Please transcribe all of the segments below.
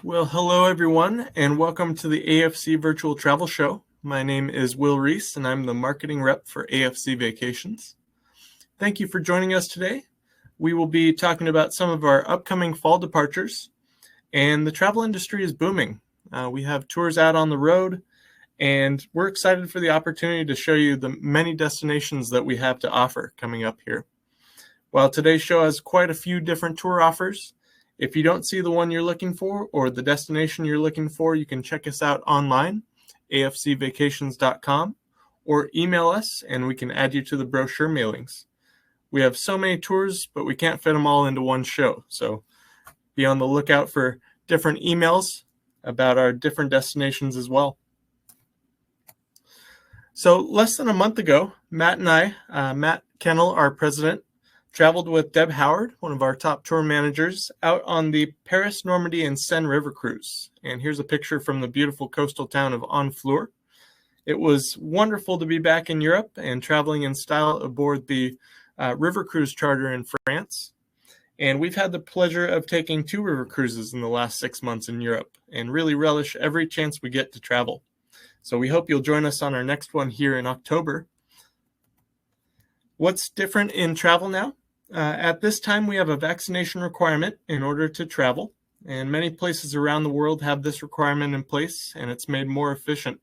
Well, hello everyone, and welcome to the AFC Virtual Travel Show. My name is Will Reece, and I'm the marketing rep for AFC Vacations. Thank you for joining us today. We will be talking about some of our upcoming fall departures, and the travel industry is booming. We have tours out on the road, and we're excited for the opportunity to show you the many destinations that we have to offer coming up here. While today's show has quite a few different tour offers, if you don't see the one you're looking for or the destination you're looking for, you can check us out online, afcvacations.com, or email us and we can add you to the brochure mailings. We have so many tours, but we can't fit them all into one show. So be on the lookout for different emails about our different destinations as well. So less than a month ago, Matt and I, Matt Kennel, our president, traveled with Deb Howard, one of our top tour managers, out on the Paris, Normandy, and Seine River cruise. And here's a picture from the beautiful coastal town of Honfleur. It was wonderful to be back in Europe and traveling in style aboard the river cruise charter in France. And we've had the pleasure of taking 2 river cruises in the last 6 months in Europe and really relish every chance we get to travel. So we hope you'll join us on our next one here in October. What's different in travel now? At this time, we have a vaccination requirement in order to travel, and many places around the world have this requirement in place, and it's made more efficient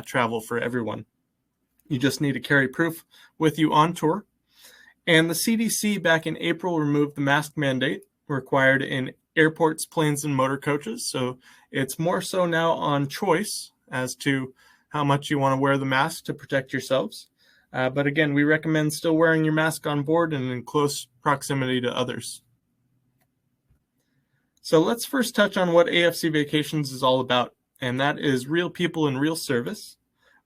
travel for everyone. You just need to carry proof with you on tour. And the CDC back in April removed the mask mandate required in airports, planes, and motor coaches. So it's more so now on choice as to how much you want to wear the mask to protect yourselves. But again, we recommend still wearing your mask on board and in close proximity to others. So let's first touch on what AFC Vacations is all about, and that is real people and real service.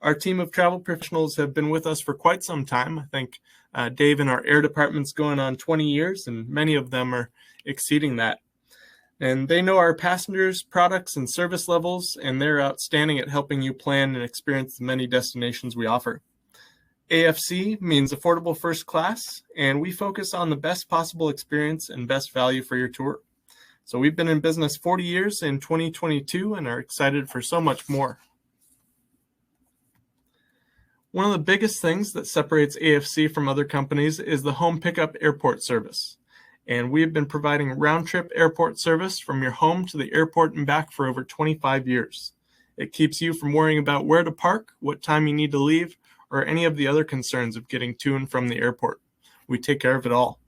Our team of travel professionals have been with us for quite some time. I think Dave and our air department's going on 20 years, and many of them are exceeding that. And they know our passengers, products, and service levels, and they're outstanding at helping you plan and experience the many destinations we offer. AFC means affordable first class, and we focus on the best possible experience and best value for your tour. So we've been in business 40 years in 2022 and are excited for so much more. One of the biggest things that separates AFC from other companies is the home pickup airport service. And we've been providing round-trip airport service from your home to the airport and back for over 25 years. It keeps you from worrying about where to park, what time you need to leave, or any of the other concerns of getting to and from the airport. We take care of it all.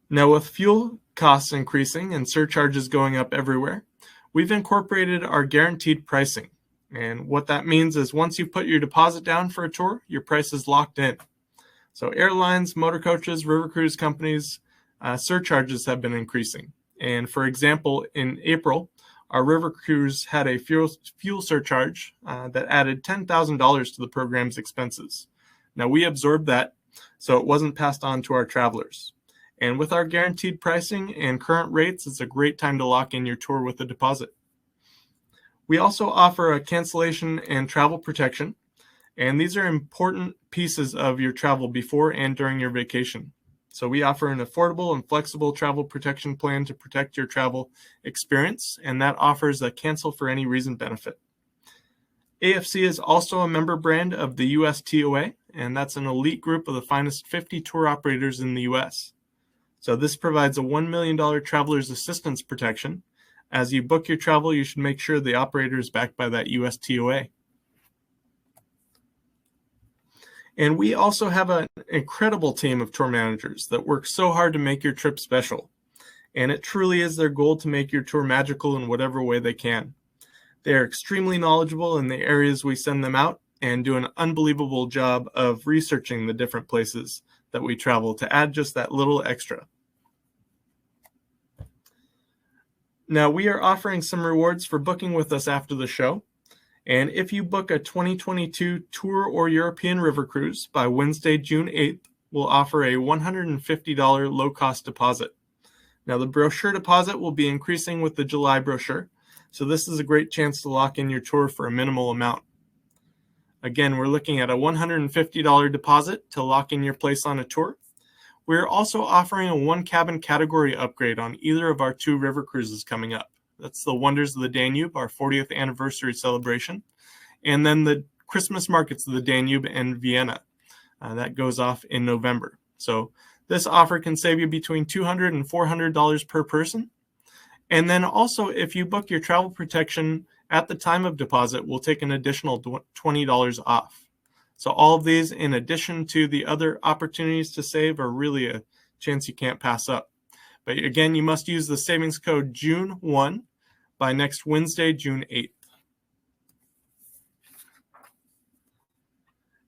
Now, with fuel costs increasing and surcharges going up everywhere, we've incorporated our guaranteed pricing. And what that means is once you put your deposit down for a tour, your price is locked in. So airlines, motor coaches, river cruise companies, surcharges have been increasing. And for example, in April, our river cruise had a fuel surcharge that added $10,000 to the program's expenses. Now, we absorbed that, so it wasn't passed on to our travelers. And with our guaranteed pricing and current rates, it's a great time to lock in your tour with a deposit. We also offer a cancellation and travel protection, and these are important pieces of your travel before and during your vacation. So we offer an affordable and flexible travel protection plan to protect your travel experience, and that offers a cancel for any reason benefit. AFC is also a member brand of the USTOA, and that's an elite group of the finest 50 tour operators in the US. So this provides a $1 million traveler's assistance protection. As you book your travel, you should make sure the operator is backed by that USTOA. And we also have an incredible team of tour managers that work so hard to make your trip special. And it truly is their goal to make your tour magical in whatever way they can. They are extremely knowledgeable in the areas we send them out and do an unbelievable job of researching the different places that we travel to add just that little extra. Now, we are offering some rewards for booking with us after the show. And if you book a 2022 tour or European river cruise by Wednesday, June 8th, we'll offer a $150 low-cost deposit. Now, the brochure deposit will be increasing with the July brochure, so this is a great chance to lock in your tour for a minimal amount. Again, we're looking at a $150 deposit to lock in your place on a tour. We're also offering a one cabin category upgrade on either of our 2 river cruises coming up. That's the Wonders of the Danube, our 40th anniversary celebration, and then the Christmas Markets of the Danube and Vienna. That goes off in November. So this offer can save you between $200 and $400 per person. And then also, if you book your travel protection at the time of deposit, we'll take an additional $20 off. So all of these, in addition to the other opportunities to save, are really a chance you can't pass up. But again, you must use the savings code June1 by next Wednesday, June 8th.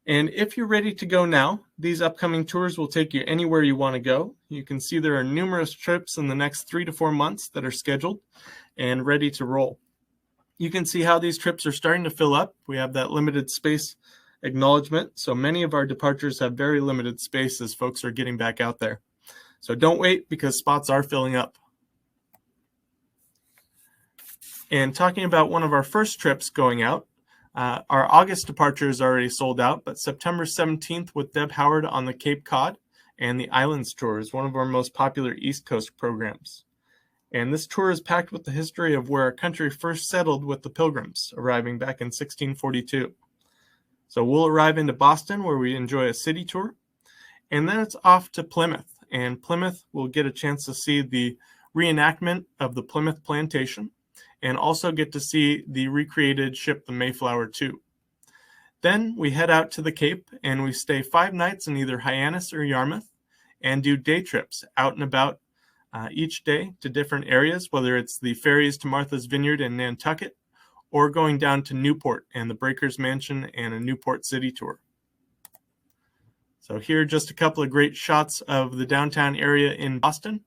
And if you're ready to go now, these upcoming tours will take you anywhere you want to go. You can see there are numerous trips in the next 3 to 4 months that are scheduled and ready to roll. You can see how these trips are starting to fill up. We have that limited space acknowledgement. So many of our departures have very limited space as folks are getting back out there. So don't wait, because spots are filling up. And talking about one of our first trips going out, our August departure is already sold out, but September 17th with Deb Howard on the Cape Cod and the Islands Tour is one of our most popular East Coast programs. And this tour is packed with the history of where our country first settled with the Pilgrims, arriving back in 1642. So we'll arrive into Boston, where we enjoy a city tour, and then it's off to Plymouth. And Plymouth will get a chance to see the reenactment of the Plymouth Plantation, and also get to see the recreated ship, the Mayflower II. Then we head out to the Cape, and we stay 5 nights in either Hyannis or Yarmouth, and do day trips out and about each day to different areas, whether it's the ferries to Martha's Vineyard and Nantucket, or going down to Newport and the Breakers Mansion and a Newport City tour. So here are just a couple of great shots of the downtown area in Boston.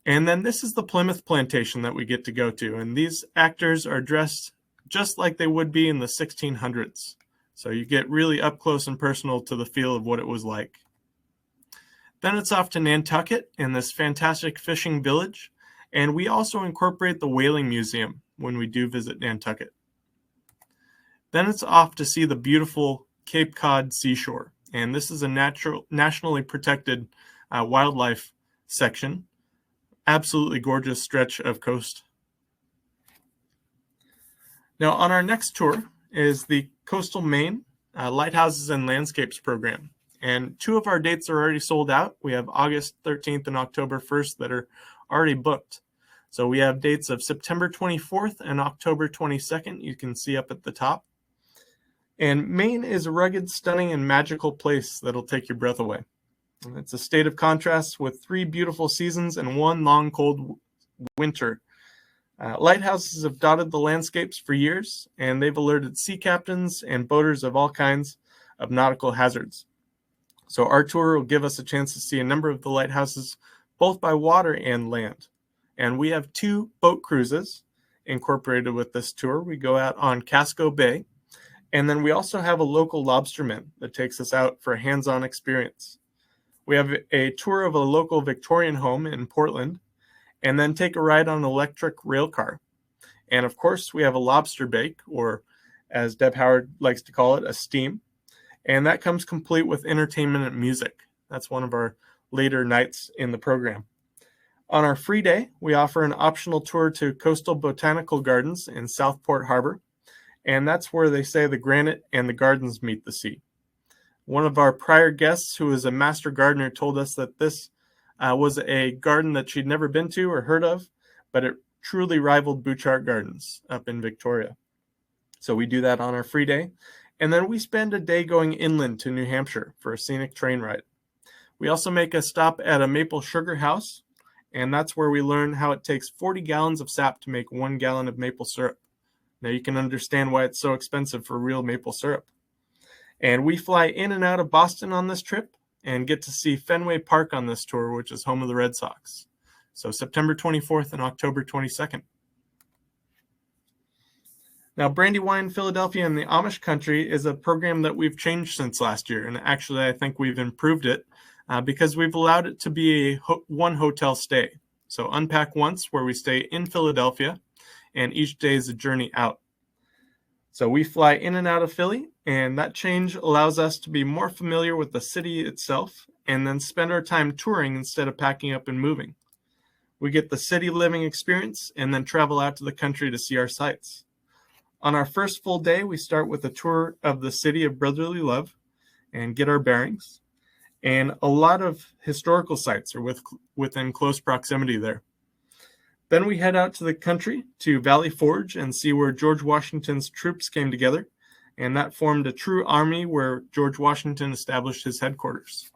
And then this is the Plymouth Plantation that we get to go to. And these actors are dressed just like they would be in the 1600s. So you get really up close and personal to the feel of what it was like. Then it's off to Nantucket in this fantastic fishing village. And we also incorporate the Whaling Museum when we do visit Nantucket. Then it's off to see the beautiful Cape Cod seashore. And this is a nationally protected wildlife section. Absolutely gorgeous stretch of coast. Now on our next tour is the Coastal Maine Lighthouses and Landscapes program. And 2 of our dates are already sold out. We have August 13th and October 1st that are already booked. So we have dates of September 24th and October 22nd. You can see up at the top. And Maine is a rugged, stunning, and magical place that'll take your breath away. It's a state of contrast with 3 beautiful seasons and 1 long, cold winter. Lighthouses have dotted the landscapes for years, and they've alerted sea captains and boaters of all kinds of nautical hazards. So our tour will give us a chance to see a number of the lighthouses, both by water and land. And we have 2 boat cruises incorporated with this tour. We go out on Casco Bay, and then we also have a local lobsterman that takes us out for a hands-on experience. We have a tour of a local Victorian home in Portland, and then take a ride on an electric rail car. And of course, we have a lobster bake, or as Deb Howard likes to call it, a steam. And that comes complete with entertainment and music. That's one of our later nights in the program. On our free day, we offer an optional tour to Coastal Botanical Gardens in Southport Harbor. And that's where they say the granite and the gardens meet the sea. One of our prior guests, who is a master gardener, told us that this was a garden that she'd never been to or heard of, but it truly rivaled Bouchard Gardens up in Victoria. So we do that on our free day. And then we spend a day going inland to New Hampshire for a scenic train ride. We also make a stop at a maple sugar house, and that's where we learn how it takes 40 gallons of sap to make 1 gallon of maple syrup. Now you can understand why it's so expensive for real maple syrup. And we fly in and out of Boston on this trip and get to see Fenway Park on this tour, which is home of the Red Sox. So September 24th and October 22nd. Now, Brandywine, Philadelphia, and the Amish country is a program that we've changed since last year. And actually, I think we've improved it because we've allowed it to be a one hotel stay. So Unpack Once, where we stay in Philadelphia, and each day is a journey out. So we fly in and out of Philly, and that change allows us to be more familiar with the city itself and then spend our time touring instead of packing up and moving. We get the city living experience and then travel out to the country to see our sights. On our first full day, we start with a tour of the city of brotherly love and get our bearings. And a lot of historical sites are within close proximity there. Then we head out to the country to Valley Forge and see where George Washington's troops came together, and that formed a true army where George Washington established his headquarters.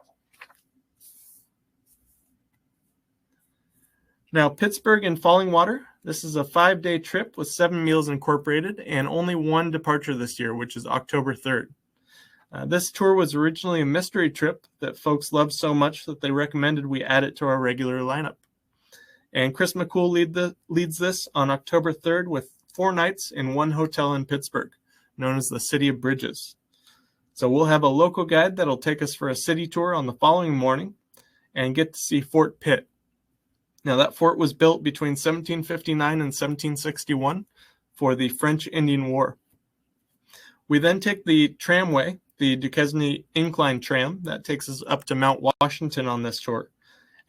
Now, Pittsburgh and Fallingwater, this is a 5-day trip with 7 meals incorporated and only one departure this year, which is October 3rd. This tour was originally a mystery trip that folks loved so much that they recommended we add it to our regular lineup. And Chris McCool leads this on October 3rd with 4 nights in one hotel in Pittsburgh, known as the City of Bridges. So we'll have a local guide that'll take us for a city tour on the following morning and get to see Fort Pitt. Now, that fort was built between 1759 and 1761 for the French Indian War. We then take the tramway, the Duquesne Incline Tram, that takes us up to Mount Washington on this tour.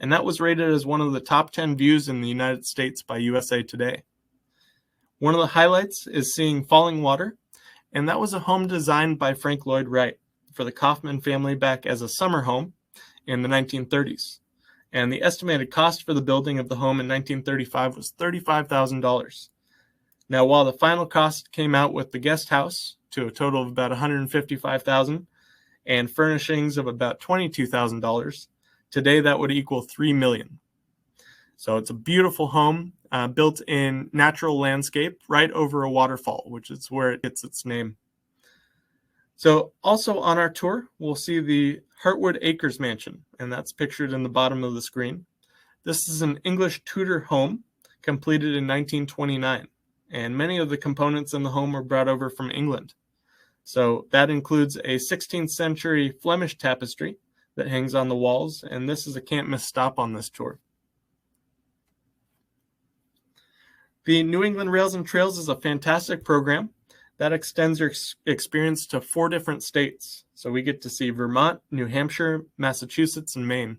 And that was rated as one of the top 10 views in the United States by USA Today. One of the highlights is seeing Fallingwater, and that was a home designed by Frank Lloyd Wright for the Kaufman family back as a summer home in the 1930s. And the estimated cost for the building of the home in 1935 was $35,000. Now, while the final cost came out with the guest house to a total of about $155,000 and furnishings of about $22,000, today that would equal $3 million. So it's a beautiful home built in natural landscape right over a waterfall, which is where it gets its name. So also on our tour, we'll see the Hartwood Acres Mansion, and that's pictured in the bottom of the screen. This is an English Tudor home completed in 1929, and many of the components in the home were brought over from England. So that includes a 16th century Flemish tapestry that hangs on the walls, and this is a can't miss stop on this tour. The New England Rails and Trails is a fantastic program that extends your experience to 4 different states. So we get to see Vermont, New Hampshire, Massachusetts, and Maine.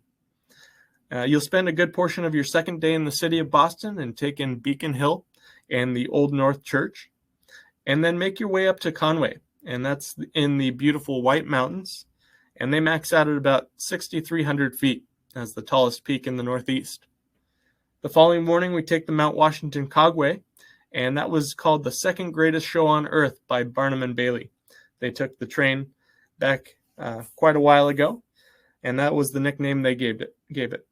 You'll spend a good portion of your second day in the city of Boston and take in Beacon Hill and the Old North Church, and then make your way up to Conway, and that's in the beautiful White Mountains, and they max out at about 6,300 feet as the tallest peak in the Northeast. The following morning, we take the Mount Washington Cogway, and that was called the second greatest show on earth by Barnum and Bailey. They took the train back quite a while ago, and that was the nickname they gave it.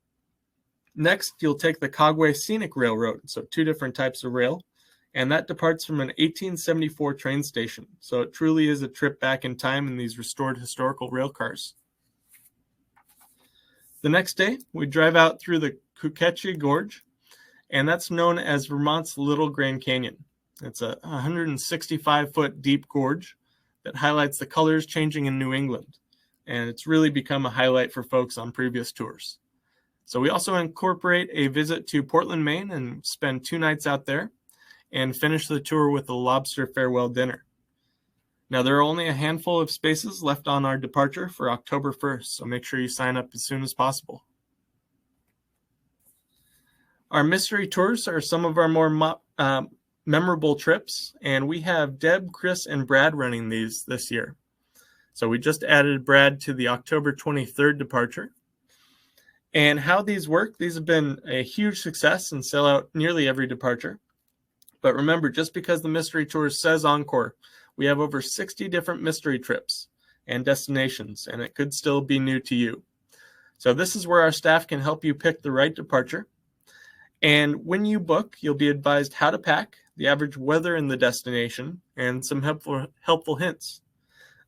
Next, you'll take the Cogway Scenic Railroad, so 2 different types of rail, and that departs from an 1874 train station. So it truly is a trip back in time in these restored historical rail cars. The next day, we drive out through the Kuketchee Gorge, and that's known as Vermont's Little Grand Canyon. It's a 165-foot deep gorge that highlights the colors changing in New England, and it's really become a highlight for folks on previous tours. So we also incorporate a visit to Portland, Maine, and spend 2 nights out there, and finish the tour with a lobster farewell dinner. Now, there are only a handful of spaces left on our departure for October 1st, so make sure you sign up as soon as possible. Our mystery tours are some of our more memorable trips, and we have Deb, Chris, and Brad running these this year. So we just added Brad to the October 23rd departure. And how these work, these have been a huge success and sell out nearly every departure. But remember, just because the mystery tour says Encore, we have over 60 different mystery trips and destinations, and it could still be new to you. So this is where our staff can help you pick the right departure. And when you book, you'll be advised how to pack, the average weather in the destination, and some helpful hints.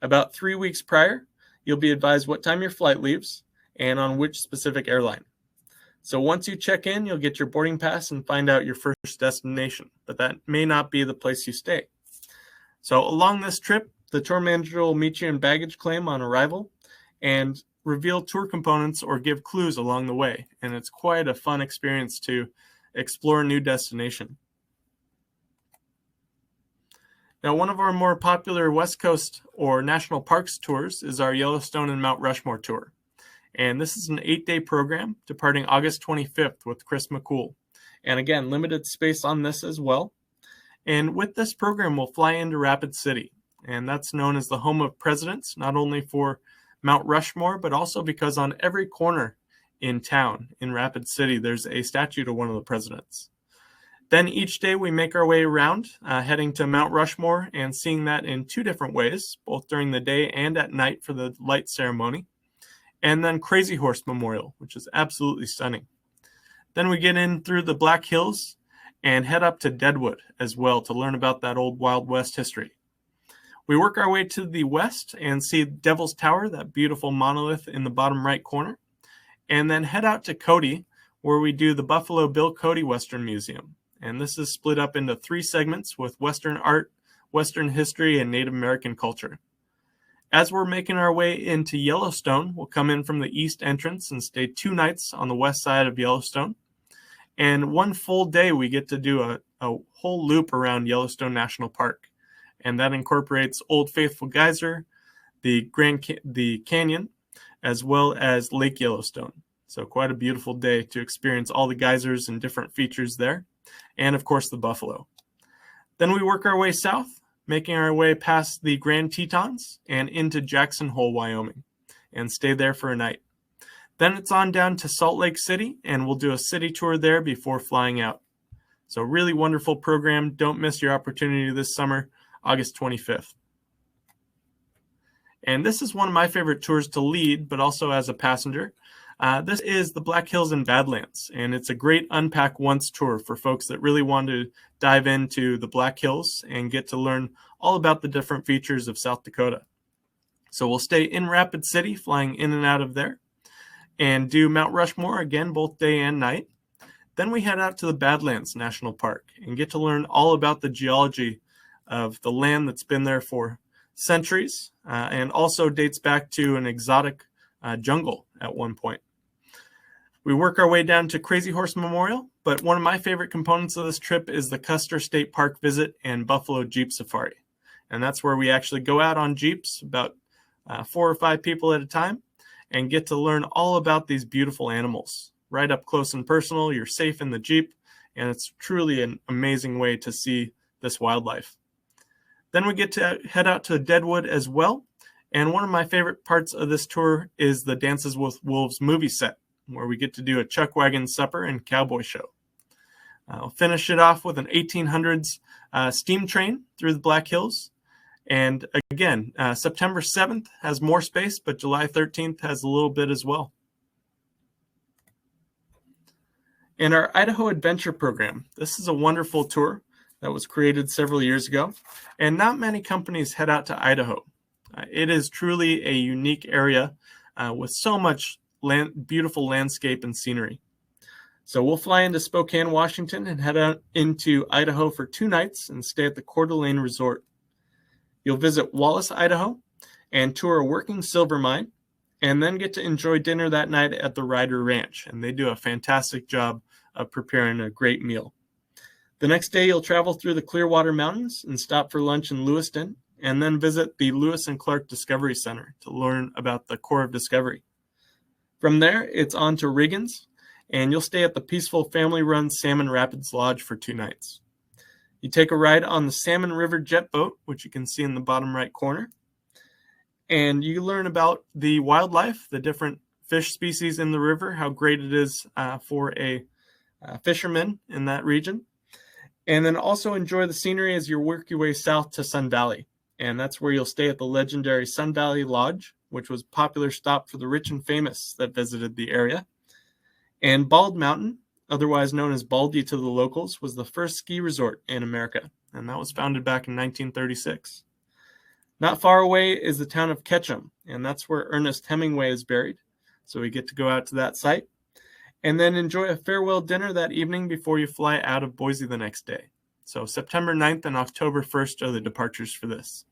About 3 weeks prior, you'll be advised what time your flight leaves and on which specific airline. So once you check in, you'll get your boarding pass and find out your first destination, but that may not be the place you stay. So along this trip, the tour manager will meet you in baggage claim on arrival and reveal tour components or give clues along the way. And it's quite a fun experience to explore a new destination. Now, one of our more popular West Coast or National Parks tours is our Yellowstone and Mount Rushmore tour. And this is an 8-day program departing August 25th with Chris McCool. And again, limited space on this as well. And with this program, we'll fly into Rapid City. And that's known as the home of presidents, not only for Mount Rushmore, but also because on every corner in town, in Rapid City, there's a statue to one of the presidents. Then each day we make our way around, heading to Mount Rushmore and seeing that in 2 different ways, both during the day and at night for the light ceremony. And then Crazy Horse Memorial, which is absolutely stunning. Then we get in through the Black Hills and head up to Deadwood as well to learn about that old Wild West history. We work our way to the west and see Devil's Tower, that beautiful monolith in the bottom right corner, and then head out to Cody, where we do the Buffalo Bill Cody Western Museum. And this is split up into 3 segments with Western art, Western history, and Native American culture. As we're making our way into Yellowstone, we'll come in from the east entrance and stay 2 nights on the west side of Yellowstone. And 1 full day, we get to do a whole loop around Yellowstone National Park. And that incorporates Old Faithful Geyser, the canyon, as well as Lake Yellowstone. So quite a beautiful day to experience all the geysers and different features there. And of course, the buffalo. Then we work our way south, making our way past the Grand Tetons and into Jackson Hole, Wyoming, and stay there for a night. Then it's on down to Salt Lake City, and we'll do a city tour there before flying out. So really wonderful program. Don't miss your opportunity this summer, August 25th. And this is one of my favorite tours to lead, but also as a passenger. This is the Black Hills and Badlands, and it's a great Unpack Once tour for folks that really want to dive into the Black Hills and get to learn all about the different features of South Dakota. So we'll stay in Rapid City, flying in and out of there, and do Mount Rushmore again, both day and night. Then we head out to the Badlands National Park and get to learn all about the geology of the land that's been there for centuries and also dates back to an exotic jungle at one point. We work our way down to Crazy Horse Memorial, but one of my favorite components of this trip is the Custer State Park visit and Buffalo Jeep Safari. And that's where we actually go out on Jeeps, about 4 or 5 people at a time, and get to learn all about these beautiful animals. Right up close and personal, you're safe in the Jeep, and it's truly an amazing way to see this wildlife. Then we get to head out to Deadwood as well, and one of my favorite parts of this tour is the Dances with Wolves movie set, where we get to do a chuck wagon supper and cowboy show. I'll finish it off with an 1800s steam train through the Black Hills. And again, September 7th has more space, but July 13th has a little bit as well. And our Idaho Adventure Program. This is a wonderful tour that was created several years ago. And not many companies head out to Idaho. It is truly a unique area with so much beautiful landscape and scenery. So we'll fly into Spokane, Washington, and head out into Idaho for 2 nights and stay at the Coeur d'Alene Resort. You'll visit Wallace, Idaho, and tour a working silver mine, and then get to enjoy dinner that night at the Ryder Ranch. And they do a fantastic job of preparing a great meal. The next day, you'll travel through the Clearwater Mountains and stop for lunch in Lewiston, and then visit the Lewis and Clark Discovery Center to learn about the core of discovery. From there, it's on to Riggins, and you'll stay at the peaceful family-run Salmon Rapids Lodge for 2 nights. You take a ride on the Salmon River jet boat, which you can see in the bottom right corner, and you learn about the wildlife, the different fish species in the river, how great it is for a fisherman in that region, and then also enjoy the scenery as you work your way south to Sun Valley, and that's where you'll stay at the legendary Sun Valley Lodge, which was a popular stop for the rich and famous that visited the area. And Bald Mountain, otherwise known as Baldy to the locals, was the first ski resort in America, and that was founded back in 1936. Not far away is the town of Ketchum, and that's where Ernest Hemingway is buried, so we get to go out to that site, and then enjoy a farewell dinner that evening before you fly out of Boise the next day. So September 9th and October 1st are the departures for this.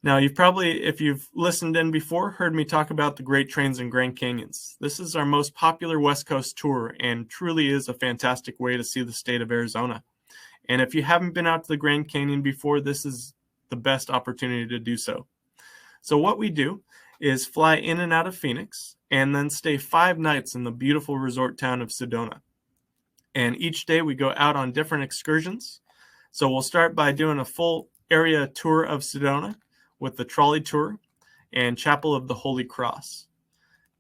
Now, you've probably, if you've listened in before, heard me talk about the Great Trains and Grand Canyons. This is our most popular West Coast tour and truly is a fantastic way to see the state of Arizona. And if you haven't been out to the Grand Canyon before, this is the best opportunity to do so. So what we do is fly in and out of Phoenix and then stay 5 nights in the beautiful resort town of Sedona. And each day we go out on different excursions. So we'll start by doing a full area tour of Sedona with the trolley tour and Chapel of the Holy Cross.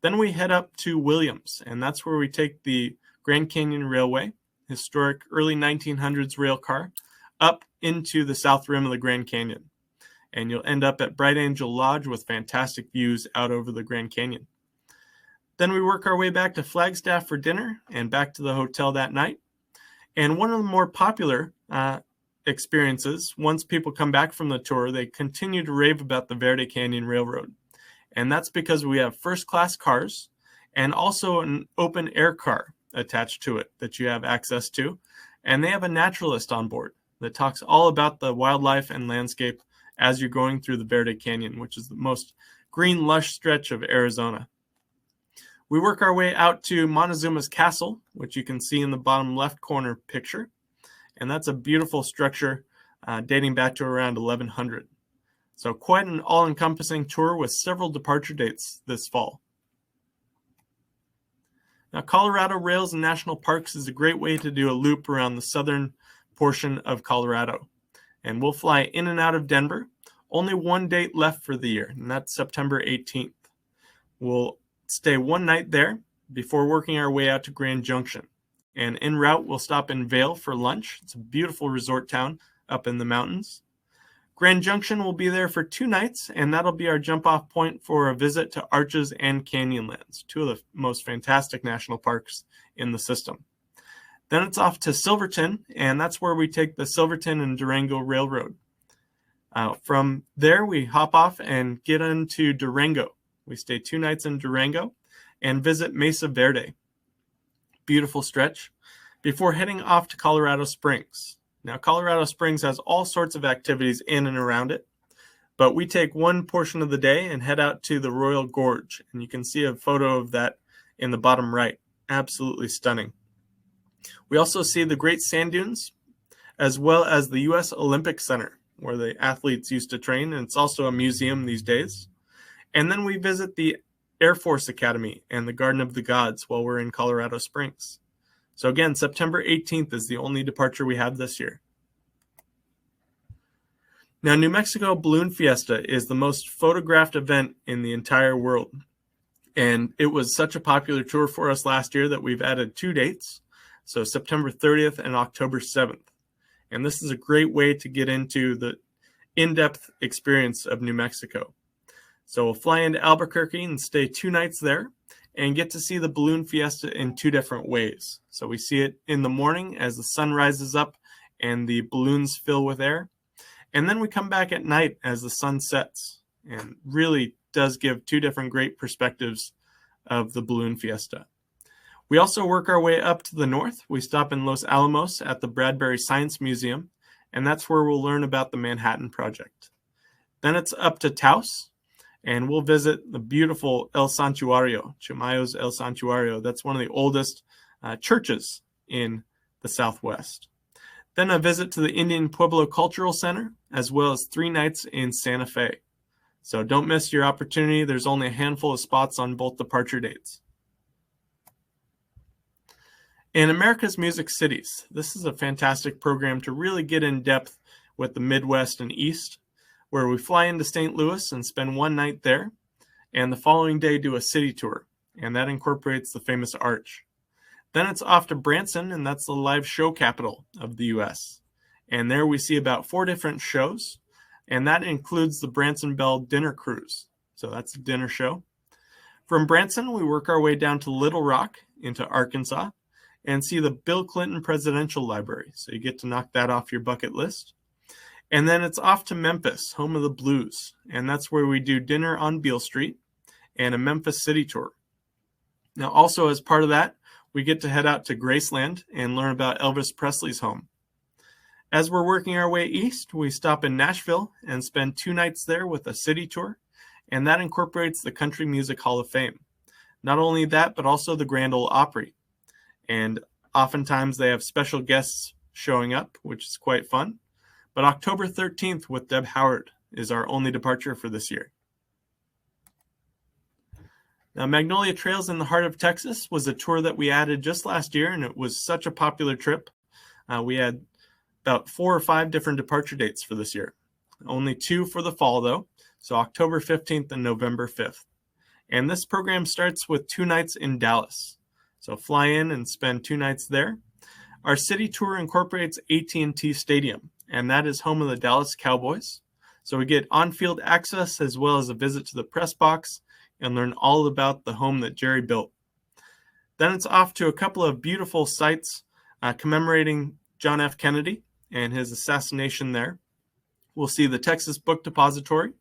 Then we head up to Williams, and that's where we take the Grand Canyon Railway, historic early 1900s rail car, up into the south rim of the Grand Canyon. And you'll end up at Bright Angel Lodge with fantastic views out over the Grand Canyon. Then we work our way back to Flagstaff for dinner and back to the hotel that night. And one of the more popular experiences, once people come back from the tour, they continue to rave about the Verde Canyon Railroad. And that's because we have first-class cars and also an open air car attached to it that you have access to. And they have a naturalist on board that talks all about the wildlife and landscape as you're going through the Verde Canyon, which is the most green, lush stretch of Arizona. We work our way out to Montezuma's Castle, which you can see in the bottom left corner picture. And that's a beautiful structure dating back to around 1100. So quite an all-encompassing tour with several departure dates this fall. Now, Colorado Rails and National Parks is a great way to do a loop around the southern portion of Colorado. And we'll fly in and out of Denver. Only one date left for the year, and that's September 18th. We'll stay one night there before working our way out to Grand Junction. And en route, we'll stop in Vail for lunch. It's a beautiful resort town up in the mountains. Grand Junction will be there for 2 nights, and that'll be our jump-off point for a visit to Arches and Canyonlands, 2 of the most fantastic national parks in the system. Then it's off to Silverton, and that's where we take the Silverton and Durango Railroad. From there, we hop off and get into Durango. We stay 2 nights in Durango and visit Mesa Verde. Beautiful stretch, before heading off to Colorado Springs. Now, Colorado Springs has all sorts of activities in and around it, but we take one portion of the day and head out to the Royal Gorge, and you can see a photo of that in the bottom right. Absolutely stunning. We also see the Great Sand Dunes, as well as the U.S. Olympic Center, where the athletes used to train, and it's also a museum these days. And then we visit the Air Force Academy and the Garden of the Gods while we're in Colorado Springs. So again, September 18th is the only departure we have this year. Now, New Mexico Balloon Fiesta is the most photographed event in the entire world. And it was such a popular tour for us last year that we've added 2 dates. So September 30th and October 7th. And this is a great way to get into the in-depth experience of New Mexico. So we'll fly into Albuquerque and stay 2 nights there and get to see the Balloon Fiesta in 2 different ways. So we see it in the morning as the sun rises up and the balloons fill with air. And then we come back at night as the sun sets, and really does give 2 different great perspectives of the Balloon Fiesta. We also work our way up to the north. We stop in Los Alamos at the Bradbury Science Museum, and that's where we'll learn about the Manhattan Project. Then it's up to Taos, and we'll visit the beautiful El Santuario, Chimayo's El Santuario. That's one of the oldest churches in the Southwest. Then a visit to the Indian Pueblo Cultural Center, as well as 3 nights in Santa Fe. So don't miss your opportunity. There's only a handful of spots on both departure dates. In America's Music Cities, this is a fantastic program to really get in depth with the Midwest and East, where we fly into St. Louis and spend 1 night there, and the following day do a city tour, and that incorporates the famous Arch. Then it's off to Branson, and that's the live show capital of the U.S. And there we see about 4 different shows, and that includes the Branson Belle Dinner Cruise. So that's a dinner show. From Branson, we work our way down to Little Rock into Arkansas and see the Bill Clinton Presidential Library. So you get to knock that off your bucket list. And then it's off to Memphis, home of the blues. And that's where we do dinner on Beale Street and a Memphis city tour. Now, also as part of that, we get to head out to Graceland and learn about Elvis Presley's home. As we're working our way east, we stop in Nashville and spend 2 nights there with a city tour. And that incorporates the Country Music Hall of Fame. Not only that, but also the Grand Ole Opry. And oftentimes they have special guests showing up, which is quite fun. But October 13th with Deb Howard is our only departure for this year. Now, Magnolia Trails in the heart of Texas was a tour that we added just last year, and it was such a popular trip. We had about 4 or 5 different departure dates for this year. Only 2 for the fall, though, so October 15th and November 5th. And this program starts with 2 nights in Dallas. So fly in and spend 2 nights there. Our city tour incorporates AT&T Stadium, and that is home of the Dallas Cowboys. So we get on-field access as well as a visit to the press box and learn all about the home that Jerry built. Then it's off to a couple of beautiful sites commemorating John F. Kennedy and his assassination there. We'll see the Texas Book Depository,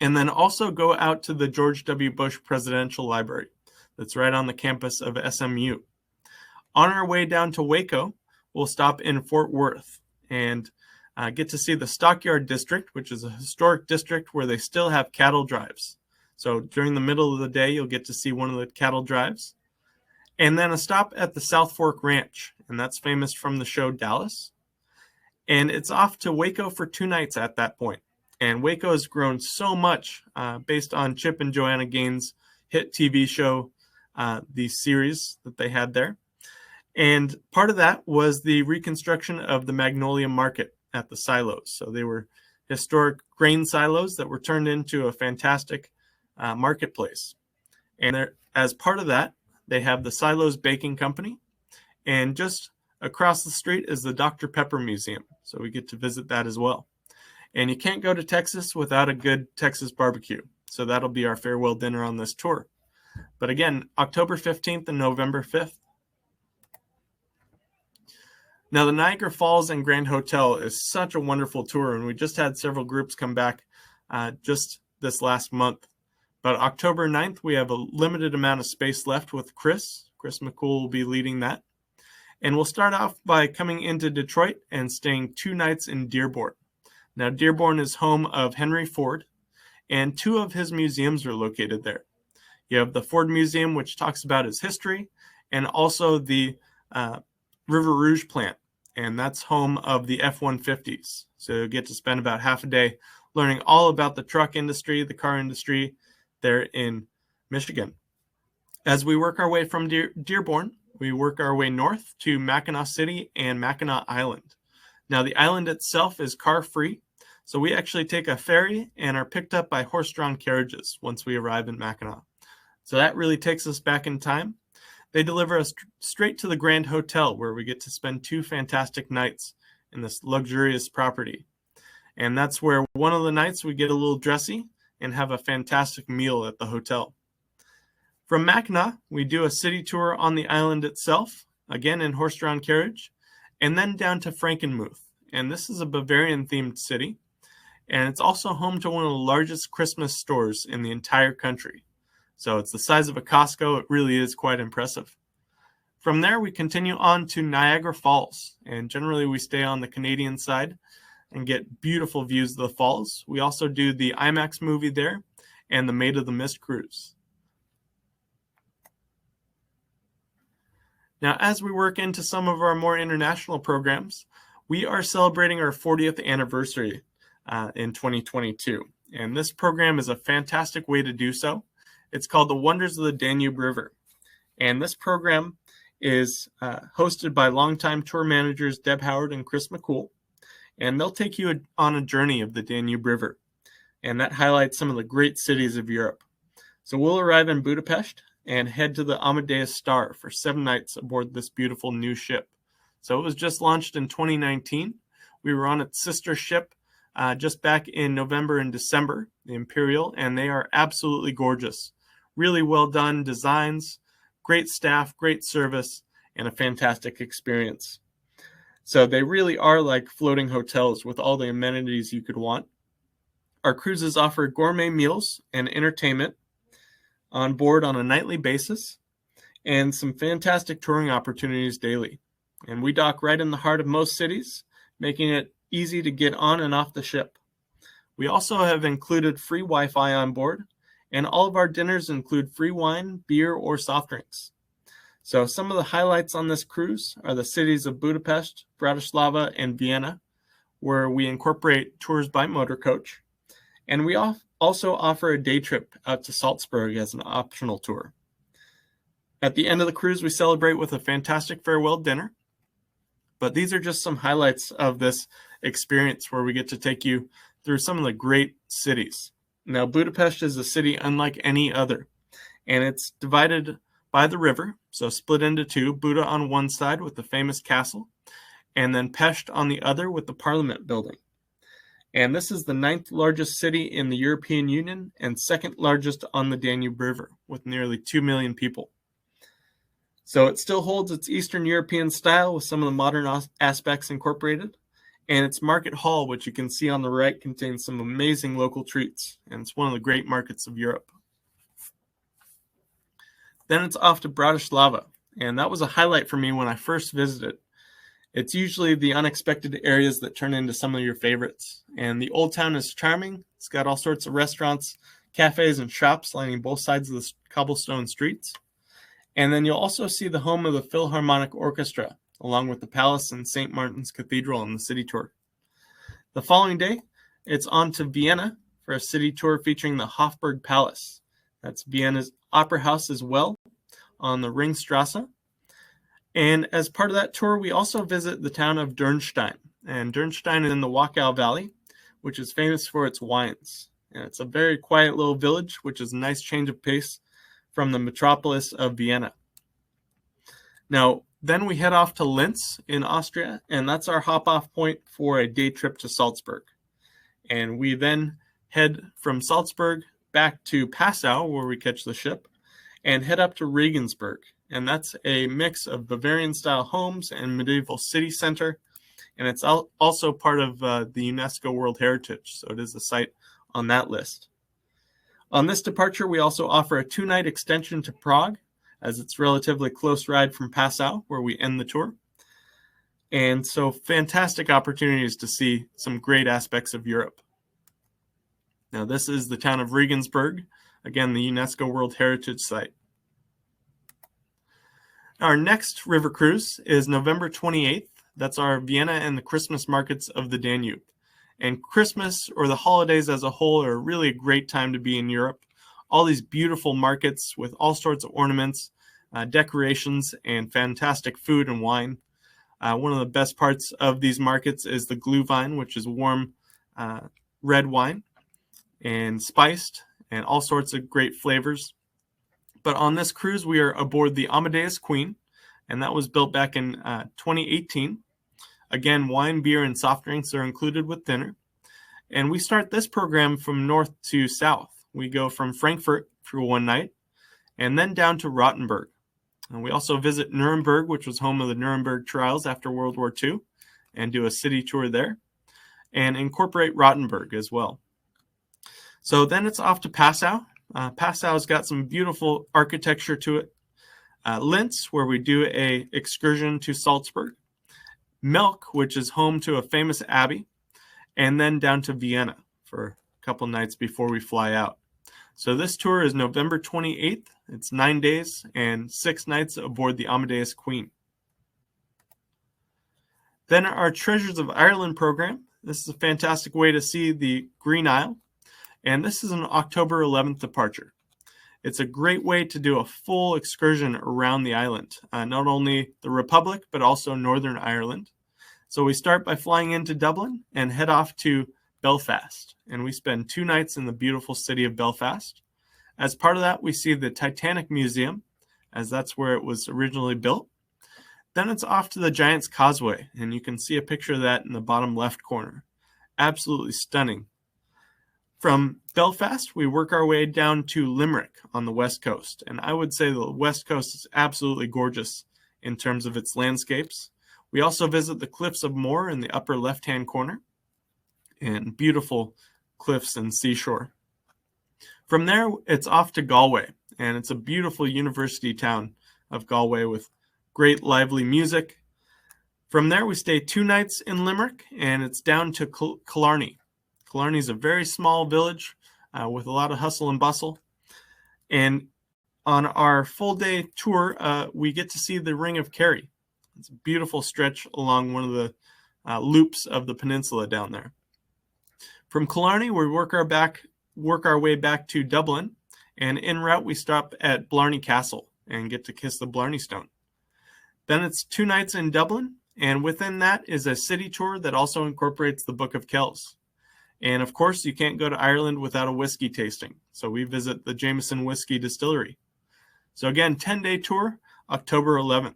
and then also go out to the George W. Bush Presidential Library that's right on the campus of SMU. On our way down to Waco, we'll stop in Fort Worth and get to see the Stockyard District, which is a historic district where they still have cattle drives. So during the middle of the day, you'll get to see one of the cattle drives. And then a stop at the South Fork Ranch, and that's famous from the show Dallas. And it's off to Waco for 2 nights at that point. And Waco has grown so much based on Chip and Joanna Gaines' hit TV show, the series that they had there. And part of that was the reconstruction of the Magnolia Market at the silos. So they were historic grain silos that were turned into a fantastic marketplace. And as part of that, they have the Silos Baking Company. And just across the street is the Dr. Pepper Museum. So we get to visit that as well. And you can't go to Texas without a good Texas barbecue. So that'll be our farewell dinner on this tour. But again, October 15th and November 5th. Now, the Niagara Falls and Grand Hotel is such a wonderful tour, and we just had several groups come back just this last month. But October 9th, we have a limited amount of space left with Chris. Chris McCool will be leading that. And we'll start off by coming into Detroit and staying 2 nights in Dearborn. Now, Dearborn is home of Henry Ford, and 2 of his museums are located there. You have the Ford Museum, which talks about his history, and also the River Rouge plant, and that's home of the F-150s. So you'll get to spend about half a day learning all about the truck industry, the car industry there in Michigan. As we work our way from Dearborn, we work our way north to Mackinac City and Mackinac Island. Now, the island itself is car-free, so we actually take a ferry and are picked up by horse-drawn carriages once we arrive in Mackinac. So that really takes us back in time. They deliver us straight to the Grand Hotel, where we get to spend 2 fantastic nights in this luxurious property. And that's where one of the nights we get a little dressy and have a fantastic meal at the hotel. From Mackinac, we do a city tour on the island itself, again in horse-drawn carriage, and then down to Frankenmuth. And this is a Bavarian-themed city, and it's also home to one of the largest Christmas stores in the entire country. So it's the size of a Costco. It really is quite impressive. From there, we continue on to Niagara Falls, and generally we stay on the Canadian side and get beautiful views of the falls. We also do the IMAX movie there and the Maid of the Mist cruise. Now, as we work into some of our more international programs, we are celebrating our 40th anniversary in 2022. And this program is a fantastic way to do so. It's called The Wonders of the Danube River. And this program is hosted by longtime tour managers Deb Howard and Chris McCool. And they'll take you on a journey of the Danube River. And that highlights some of the great cities of Europe. So we'll arrive in Budapest and head to the Amadeus Star for 7 nights aboard this beautiful new ship. So it was just launched in 2019. We were on its sister ship just back in November and December, the Imperial, and they are absolutely gorgeous. Really well done designs, great staff, great service, and a fantastic experience. So they really are like floating hotels with all the amenities you could want. Our cruises offer gourmet meals and entertainment on board on a nightly basis, and some fantastic touring opportunities daily. And we dock right in the heart of most cities, making it easy to get on and off the ship. We also have included free Wi-Fi on board, and all of our dinners include free wine, beer, or soft drinks. So some of the highlights on this cruise are the cities of Budapest, Bratislava, and Vienna, where we incorporate tours by motor coach. And we also offer a day trip out to Salzburg as an optional tour. At the end of the cruise, we celebrate with a fantastic farewell dinner. But these are just some highlights of this experience where we get to take you through some of the great cities. Now, Budapest is a city unlike any other, and it's divided by the river, so split into two, Buda on one side with the famous castle, and then Pest on the other with the Parliament building. And this is the 9th largest city in the European Union and 2nd largest on the Danube River, with nearly 2 million people. So it still holds its Eastern European style with some of the modern aspects incorporated. And its market hall, which you can see on the right, contains some amazing local treats. And it's one of the great markets of Europe. Then it's off to Bratislava. And that was a highlight for me when I first visited. It's usually the unexpected areas that turn into some of your favorites. And the old town is charming. It's got all sorts of restaurants, cafes, and shops lining both sides of the cobblestone streets. And then you'll also see the home of the Philharmonic Orchestra, along with the Palace and St. Martin's Cathedral on the city tour. The following day, it's on to Vienna for a city tour featuring the Hofburg Palace. That's Vienna's opera house as well, on the Ringstrasse. And as part of that tour, we also visit the town of Dürnstein. And Dürnstein is in the Wachau Valley, which is famous for its wines. And it's a very quiet little village, which is a nice change of pace from the metropolis of Vienna. Now, then we head off to Linz in Austria, and that's our hop-off point for a day trip to Salzburg. And we then head from Salzburg back to Passau, where we catch the ship, and head up to Regensburg. And that's a mix of Bavarian-style homes and medieval city center, and it's also part of the UNESCO World Heritage, so it is a site on that list. On this departure, we also offer a 2-night extension to Prague, as it's a relatively close ride from Passau, where we end the tour. And so fantastic opportunities to see some great aspects of Europe. Now, this is the town of Regensburg, again, the UNESCO World Heritage Site. Our next river cruise is November 28th. That's our Vienna and the Christmas markets of the Danube. And Christmas, or the holidays as a whole, are really a great time to be in Europe. All these beautiful markets with all sorts of ornaments, decorations, and fantastic food and wine. One of the best parts of these markets is the Glühwein, which is warm red wine and spiced, and all sorts of great flavors. But on this cruise, we are aboard the Amadeus Queen, and that was built back in 2018. Again, wine, beer, and soft drinks are included with dinner. And we start this program from north to south. We go from Frankfurt for one night, and then down to Rottenburg. And we also visit Nuremberg, which was home of the Nuremberg trials after World War II, and do a city tour there, and incorporate Rottenburg as well. So then it's off to Passau. Passau's got some beautiful architecture to it. Linz, where we do a excursion to Salzburg. Melk, which is home to a famous abbey, and then down to Vienna for a couple nights before we fly out. So this tour is November 28th. It's 9 days and 6 nights aboard the Amadeus Queen. Then our Treasures of Ireland program. This is a fantastic way to see the Green Isle, and this is an October 11th departure. It's a great way to do a full excursion around the island, not only the Republic, but also Northern Ireland. So we start by flying into Dublin and head off to Belfast, and we spend 2 nights in the beautiful city of Belfast. As part of that, we see the Titanic Museum, as that's where it was originally built. Then it's off to the Giant's Causeway, and you can see a picture of that in the bottom left corner. Absolutely stunning. From Belfast, we work our way down to Limerick on the west coast. And I would say the west coast is absolutely gorgeous in terms of its landscapes. We also visit the Cliffs of Moher in the upper left-hand corner, and beautiful cliffs and seashore. From there, it's off to Galway, and it's a beautiful university town of Galway with great lively music. From there, we stay 2 nights in Limerick, and it's down to Killarney. Killarney is a very small village with a lot of hustle and bustle. And on our full day tour, we get to see the Ring of Kerry. It's a beautiful stretch along one of the loops of the peninsula down there. From Killarney, we work our work our way back to Dublin, and en route we stop at Blarney Castle and get to kiss the Blarney Stone. Then it's 2 nights in Dublin, and within that is a city tour that also incorporates the Book of Kells. And of course, you can't go to Ireland without a whiskey tasting, so we visit the Jameson Whiskey Distillery. So again, 10-day tour, October 11th.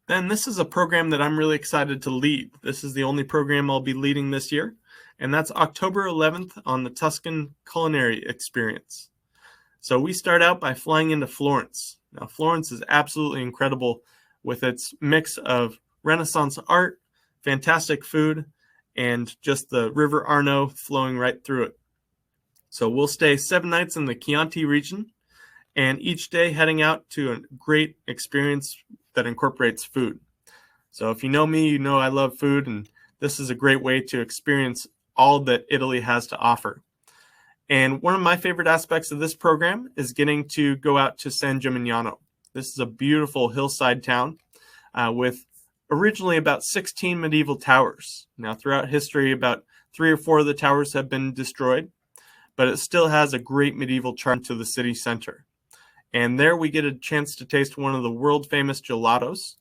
Then this is a program that I'm really excited to lead. This is the only program I'll be leading this year, and that's October 11th on the Tuscan Culinary Experience. So we start out by flying into Florence. Now, Florence is absolutely incredible with its mix of Renaissance art, fantastic food, and just the River Arno flowing right through it. So we'll stay 7 nights in the Chianti region, and each day heading out to a great experience that incorporates food. So if you know me, you know I love food, and this is a great way to experience all that Italy has to offer. And one of my favorite aspects of this program is getting to go out to San Gimignano. This is a beautiful hillside town with originally about 16 medieval towers. Now, throughout history, about 3 or 4 of the towers have been destroyed, but it still has a great medieval charm to the city center. And there we get a chance to taste one of the world famous gelatos.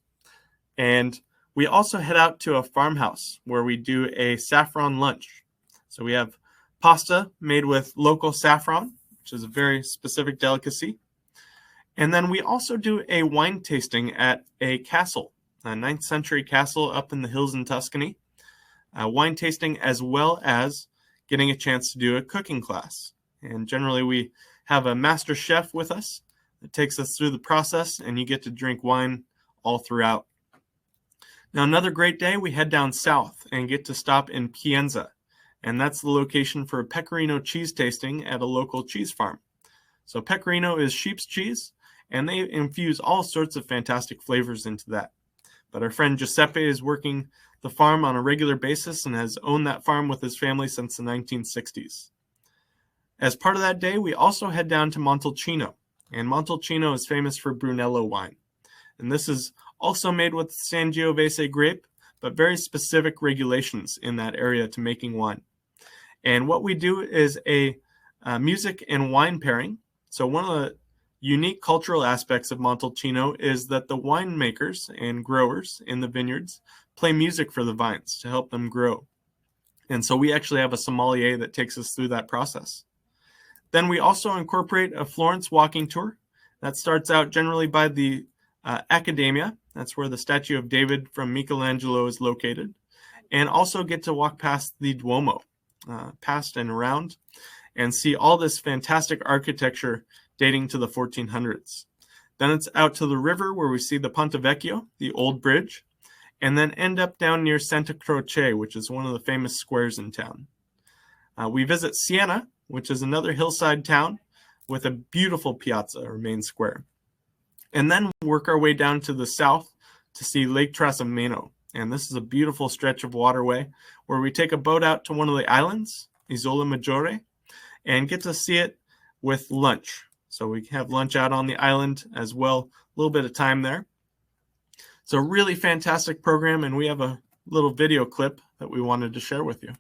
And we also head out to a farmhouse where we do a saffron lunch. So we have pasta made with local saffron, which is a very specific delicacy. And then we also do a wine tasting at a castle, a 9th century castle up in the hills in Tuscany. Wine tasting as well as getting a chance to do a cooking class. And generally we have a master chef with us that takes us through the process, and you get to drink wine all throughout. Now, another great day, we head down south and get to stop in Pienza, and that's the location for a pecorino cheese tasting at a local cheese farm. So pecorino is sheep's cheese, and they infuse all sorts of fantastic flavors into that. But our friend Giuseppe is working the farm on a regular basis and has owned that farm with his family since the 1960s. As part of that day, we also head down to Montalcino, and Montalcino is famous for Brunello wine. And this is also made with Sangiovese grape, but very specific regulations in that area to making wine. And what we do is a music and wine pairing. So one of the unique cultural aspects of Montalcino is that the winemakers and growers in the vineyards play music for the vines to help them grow. And so we actually have a sommelier that takes us through that process. Then we also incorporate a Florence walking tour. That starts out generally by the Accademia. That's where the statue of David from Michelangelo is located. And also get to walk past the Duomo, past and around, and see all this fantastic architecture dating to the 1400s. Then it's out to the river where we see the Ponte Vecchio, the old bridge, and then end up down near Santa Croce, which is one of the famous squares in town. We visit Siena, which is another hillside town with a beautiful piazza or main square. And then work our way down to the south to see Lake Trasimeno. And this is a beautiful stretch of waterway where we take a boat out to one of the islands, Isola Maggiore, and get to see it with lunch. So we have lunch out on the island as well, a little bit of time there. It's a really fantastic program, and we have a little video clip that we wanted to share with you.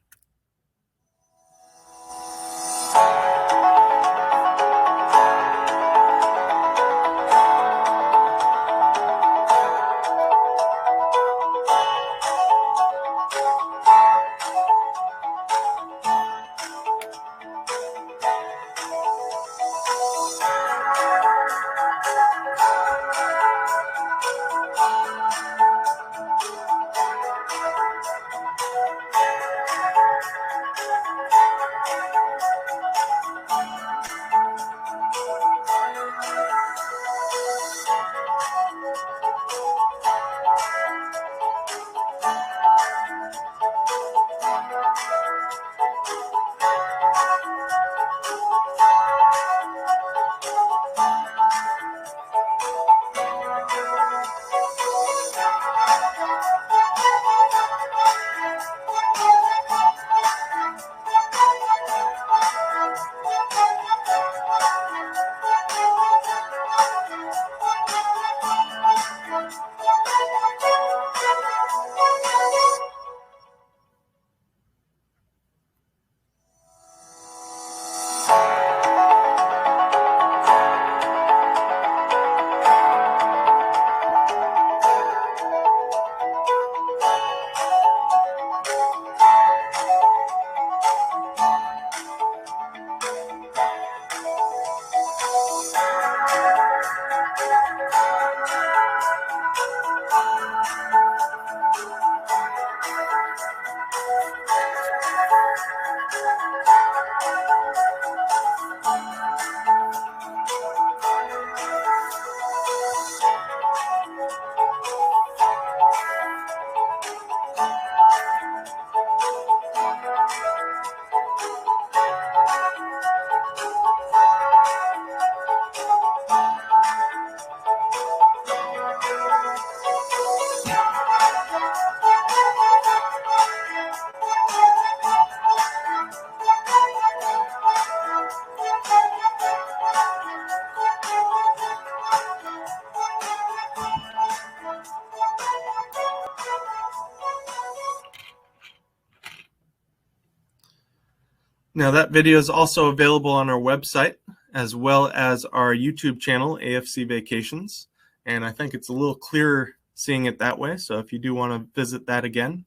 Now that video is also available on our website as well as our YouTube channel, AFC Vacations. And I think it's a little clearer seeing it that way. So if you do want to visit that again.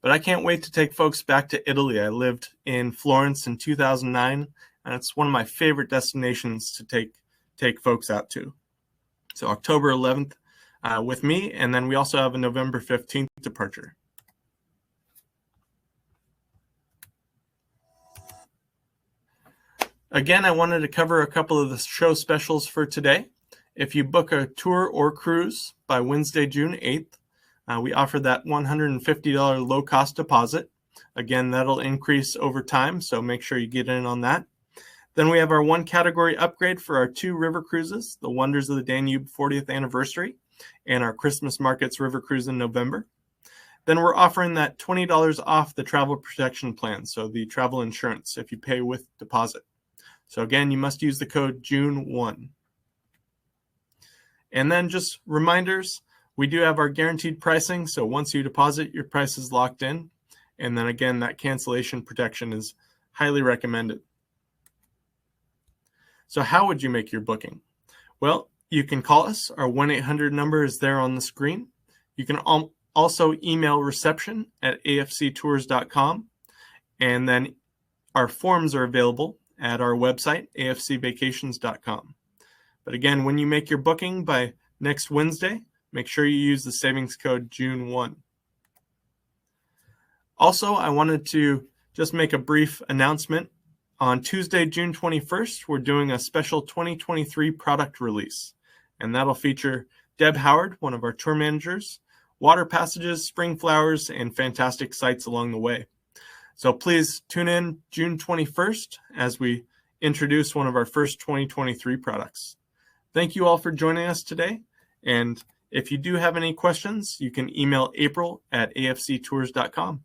But I can't wait to take folks back to Italy. I lived in Florence in 2009, and it's one of my favorite destinations to take folks out to. So October 11th with me, and then we also have a November 15th departure. Again, I wanted to cover a couple of the show specials for today. If you book a tour or cruise by Wednesday, June 8th, we offer that $150 low-cost deposit. Again, that'll increase over time, so make sure you get in on that. Then we have our one category upgrade for our 2 river cruises, the Wonders of the Danube 40th anniversary and our Christmas Markets River Cruise in November. Then we're offering that $20 off the travel protection plan, so the travel insurance if you pay with deposit. So again, you must use the code June1. And then just reminders, we do have our guaranteed pricing. So once you deposit, your price is locked in. And then again, that cancellation protection is highly recommended. So how would you make your booking? Well, you can call us. Our 1-800 number is there on the screen. You can also email reception@afctours.com. And then our forms are available at our website, afcvacations.com. But again, when you make your booking by next Wednesday, make sure you use the savings code June1. Also, I wanted to just make a brief announcement. On Tuesday, June 21st, we're doing a special 2023 product release, and that'll feature Deb Howard, one of our tour managers, water passages, spring flowers, and fantastic sights along the way. So please tune in June 21st as we introduce one of our first 2023 products. Thank you all for joining us today. And if you do have any questions, you can email April@afctours.com.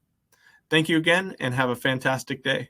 Thank you again and have a fantastic day.